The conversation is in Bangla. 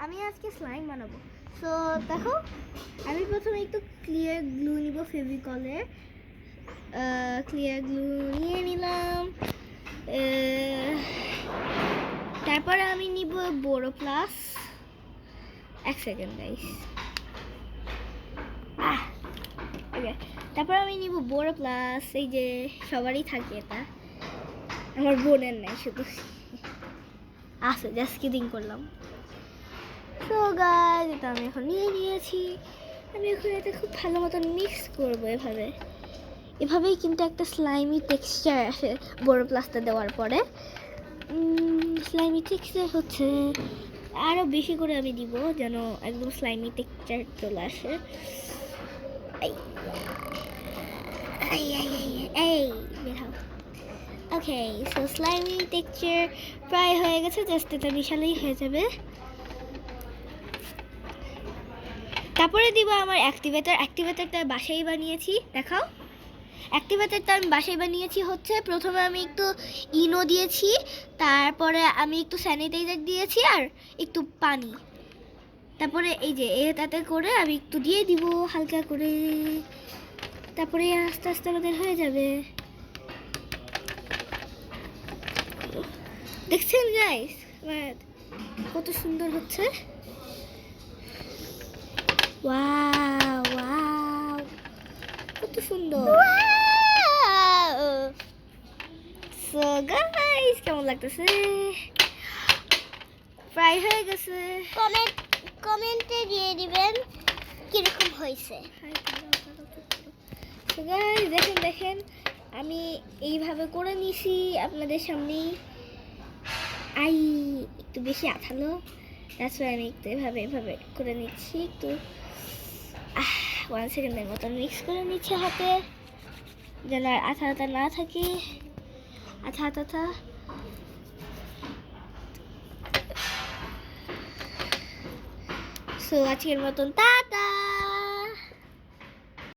আমি আজকে স্লাইম বানাবো। সো দেখো, আমি প্রথমে একটু ক্লিয়ার গ্লু নিব, ফেভিকলের ক্লিয়ার গ্লু নিয়ে নিলাম। তারপরে আমি নিব বোরো প্লাস। এক সেকেন্ড গাইস। ওকে, তারপর আমি নিব বোরো প্লাস। এই যে সবারই থাকে এটা, আমার বোনের নাই, শুধু আছে, জাস্ট কিডিং করলাম। তো গাইস, এটা আমি এখন নিয়ে নিয়েছি। আমি এখন এটা খুব ভালো মতন মিক্স করবো। এভাবেই কিন্তু একটা স্লাইমি টেক্সচার আসে বোরো প্লাসটা দেওয়ার পরে। স্লাইমি টেক্সচার হচ্ছে আরও বেশি করে আমি দিব, যেন একদম স্লাইমি টেক্সচার চলে আসে। এই বেরাও। ওকে, সো স্লাইমি টেক্সচার প্রায় হয়ে গেছে, জাস্ট এটা মিশালেই হয়ে যাবে। তারপরে দিব আমার অ্যাক্টিভেটরটা বাসায় বানিয়েছি। দেখাও, অ্যাক্টিভেটরটা আমি বাসায় বানিয়েছি হচ্ছে, প্রথমে আমি একটু ইনো দিয়েছি, তারপরে আমি একটু স্যানিটাইজার দিয়েছি আর একটু পানি। তারপরে এই যে এটাতে করে আমি একটু দিয়ে দিব হালকা করে, তারপরে আস্তে আস্তে আমাদের হয়ে যাবে। দেখছেন গাইস কত সুন্দর হচ্ছে। ওয়াও ওয়াও, কত সুন্দর। সো গাইস, কেমন লাগতেছে? ফ্রাই হয়ে গেছে। কমেন্টে দিয়ে দিবেন কিরকম হয়েছে। সো গাইস, দেখেন আমি এইভাবে করে নিছি আপনাদের সামনেই। একটু বেশি আঠালো, দ্যাটস ওয়াই আমি একটু এভাবে করে নিচ্ছি। একটু 1 সেকেন্ডের মতন মিক্স করে নিচ্ছি হাতে, যেন আর আঠা না থাকে। আঠা সো আজকের মতন টাটা।